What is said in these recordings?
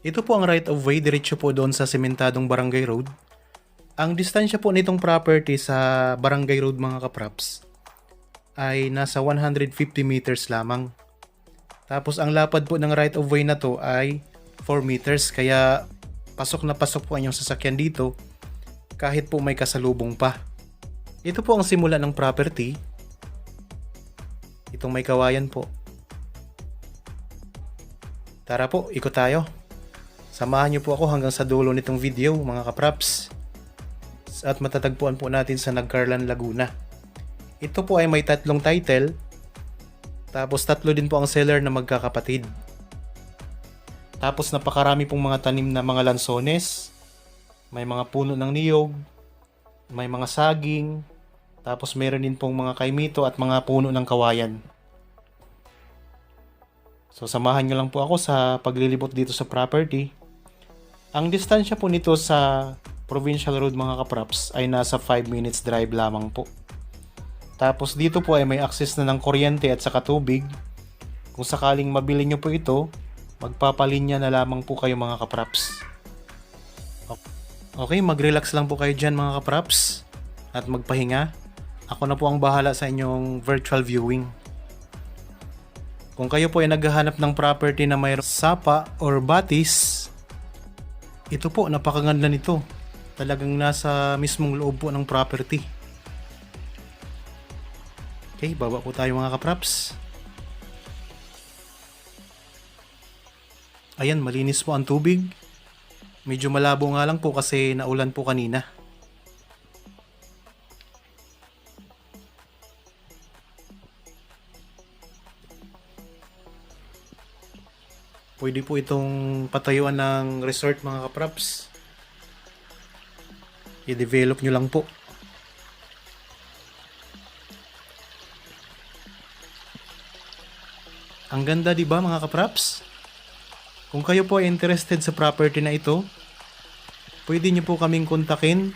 Ito po ang right of way, diretso po doon sa sementadong barangay road. Ang distansya po nitong property sa barangay road mga kapraps ay nasa 150 meters lamang. Tapos ang lapad po ng right of way na to ay 4 meters, kaya pasok na pasok po ang inyong sasakyan dito kahit po may kasalubong pa. Ito po ang simula ng property. Itong may kawayan po. Tara po, ikot tayo. Samahan niyo po ako hanggang sa dulo nitong video mga kapraps. At matatagpuan po natin sa Nagcarlan, Laguna. Ito po ay may tatlong title. Tapos tatlo din po ang seller na magkakapatid. Tapos napakarami pong mga tanim na mga lansones. May mga puno ng niyog. May mga saging. Tapos meron din pong mga kaimito at mga puno ng kawayan. So samahan nyo lang po ako sa paglilibot dito sa property. Ang distansya po nito sa Provincial Road mga kapraps ay nasa 5 minutes drive lamang po. Tapos dito po ay may access na ng kuryente at saka tubig. Kung sakaling mabili nyo po ito, magpapalinya na lamang po kayo mga kapraps. Okay, mag-relax lang po kayo dyan mga kapraps at magpahinga. Ako na po ang bahala sa inyong virtual viewing. Kung kayo po ay naghahanap ng property na may sapa or batis, ito po, napakaganda nito. Talagang nasa mismong loob po ng property. Okay, baba po tayo mga kapraps. Ayan, malinis po ang tubig. Medyo malabo nga lang po kasi naulan po kanina. Pwede po itong patayuan ng resort mga kapraps. I-develop nyo lang po. Ang ganda, di ba mga kapraps? Kung kayo po ay interested sa property na ito, pwede nyo po kaming kontakin,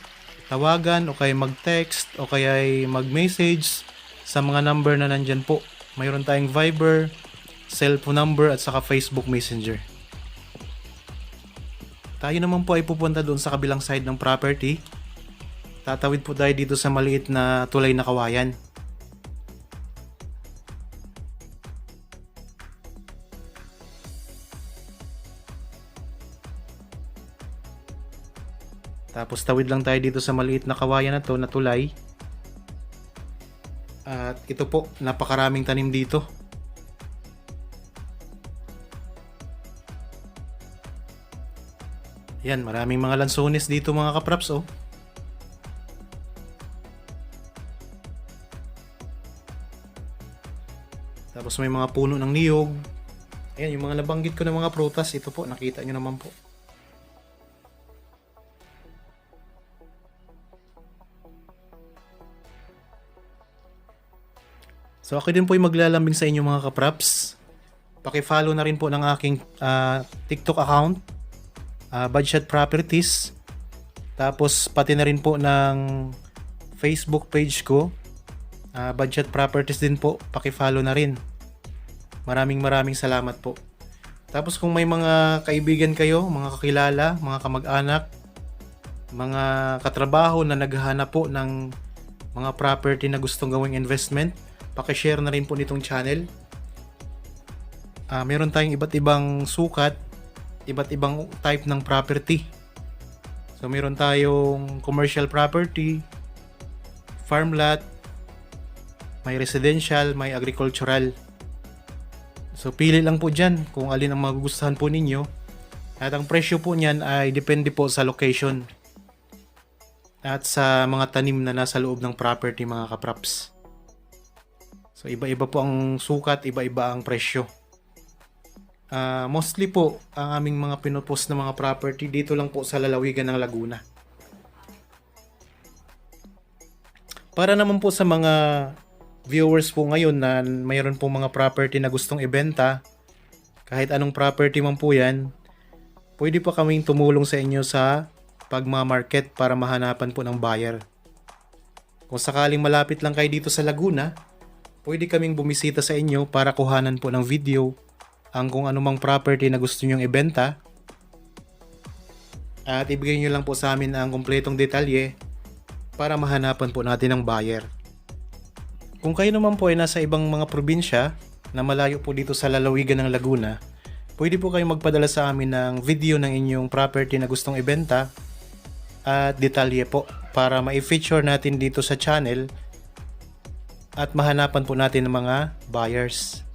tawagan o kaya mag-text o kaya mag-message sa mga number na nandyan po. Mayroon tayong Viber, cellphone number at saka Facebook Messenger. Tayo naman po ay pupunta doon sa kabilang side ng property. Tatawid po tayo dito sa maliit na tulay na kawayan. Tapos tawid lang tayo dito sa maliit na kawayan na to na tulay. At ito po, napakaraming tanim dito. Yan, maraming mga lansones dito mga kapraps oh. Tapos may mga puno ng niyog. Ayan, yung mga nabanggit ko na mga prutas, ito po, nakita nyo naman po. So ako din po yung maglalambing sa inyo mga kapraps. Paki-follow na rin po ng aking TikTok account, Budget Properties. Tapos pati na rin po ng Facebook page ko, Budget Properties din po. Paki-follow na rin. Maraming salamat po. Tapos kung may mga kaibigan kayo, mga kakilala, mga kamag-anak, mga katrabaho na naghahanap po ng mga property na gustong gawing investment, paki-share na rin po nitong channel. Meron tayong iba't ibang sukat, iba't ibang type ng property. So meron tayong commercial property, farm lot, may residential, may agricultural. So pili lang po dyan kung alin ang magugustuhan po ninyo. At ang presyo po niyan ay depende po sa location at sa mga tanim na nasa loob ng property mga kapraps. So iba-iba po ang sukat, iba-iba ang presyo. Mostly po ang aming mga pinopost na mga property dito lang po sa lalawigan ng Laguna. Para naman po sa mga viewers po ngayon na mayroon po mga property na gustong ibenta, kahit anong property man po yan, pwede po kaming tumulong sa inyo sa pagmamarket para mahanapan po ng buyer. Kung sakaling malapit lang kayo dito sa Laguna, pwede kaming bumisita sa inyo para kuhanan po ng video ang kung anumang property na gusto nyong ibenta. at ibigay nyo lang po sa amin ang kumpletong detalye para mahanapan po natin ang buyer. Kung kayo naman po ay nasa ibang mga probinsya na malayo po dito sa lalawigan ng Laguna, pwede po kayong magpadala sa amin ng video ng inyong property na gustong ibenta at detalye po para ma-feature natin dito sa channel at mahanapan po natin ng mga buyers.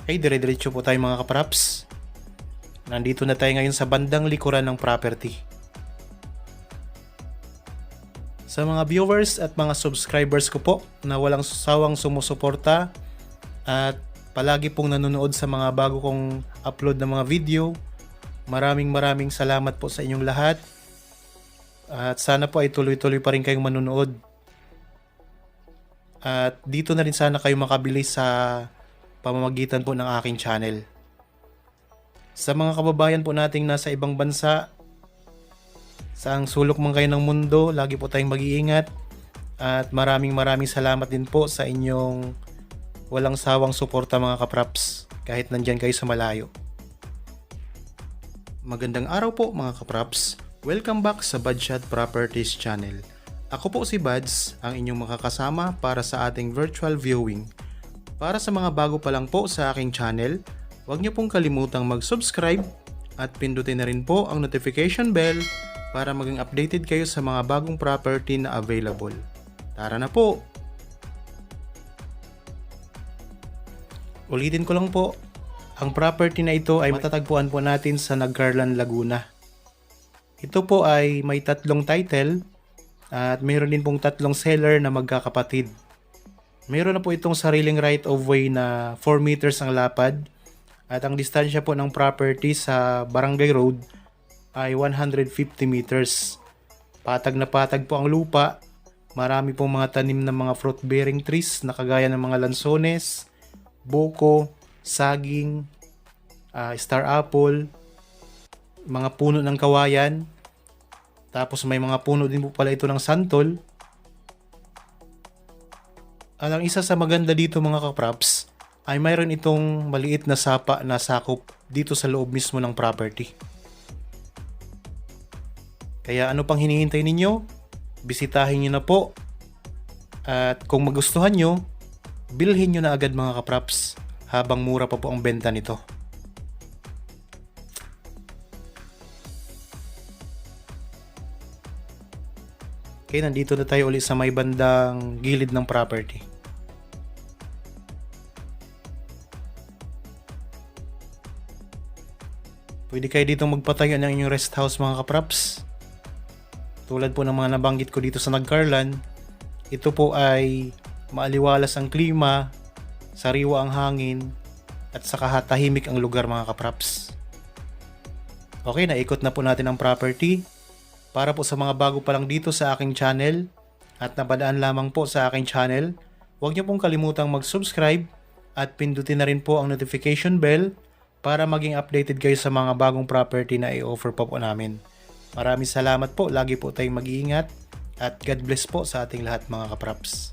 Okay, dire-diretso po tayo mga kapraps. Nandito na tayo ngayon sa bandang likuran ng property. Sa mga viewers at mga subscribers ko po na walang sawang sumusuporta at palagi pong nanonood sa mga bago kong upload na mga video, maraming salamat po sa inyong lahat. At sana po ay tuloy-tuloy pa rin kayong manonood. At dito na rin sana kayo makabili sa pamamagitan po ng aking channel. Sa mga kababayan po nating nasa ibang bansa, saang sulok man kayo ng mundo, lagi po tayong mag-iingat. At maraming salamat din po sa inyong walang sawang suporta mga kapraps kahit nandyan kayo sa malayo. Magandang araw po mga kapraps. Welcome back sa Budshot Properties channel. Ako po si Buds, ang inyong makakasama para sa ating virtual viewing. Para sa mga bago pa lang po sa aking channel, huwag niyo pong kalimutang mag-subscribe at pindutin na rin po ang notification bell para maging updated kayo sa mga bagong property na available. Tara na po! Ulitin ko lang po, ang property na ito ay matatagpuan po natin sa Nagcarlan, Laguna. Ito po ay may 3 title at mayroon din pong 3 seller na magkakapatid. Mayroon na po itong sariling right of way na 4 meters ang lapad at ang distansya po ng property sa Barangay Road ay 150 meters. Patag na patag po ang lupa. Marami pong mga tanim ng mga fruit bearing trees na kagaya ng mga lansones, buko, saging, star apple, mga puno ng kawayan. Tapos may mga puno din po pala ito ng santol. Ang isa sa maganda dito mga kapraps ay mayroon itong maliit na sapa na sakop dito sa loob mismo ng property. Kaya ano pang hinihintay ninyo? Bisitahin nyo na po. At kung magustuhan nyo, bilhin nyo na agad mga kapraps habang mura pa po ang benta nito. Okay, nandito na tayo ulit sa may bandang gilid ng property. Pwede kayo dito magpatayo ng inyong rest house mga kapraps. Tulad po ng mga nabanggit ko dito sa Nagcarlan, ito po ay maaliwalas ang klima, sariwa ang hangin, at saka tahimik ang lugar mga kapraps. Okay, naikot na po natin ang property. Para po sa mga bago pa lang dito sa aking channel at napadaan lamang po sa aking channel, huwag niyo pong kalimutang mag-subscribe at pindutin na rin po ang notification bell para maging updated kayo sa mga bagong property na i-offer pa po namin. Maraming salamat po, lagi po tayong mag-iingat at God bless po sa ating lahat mga kapraps.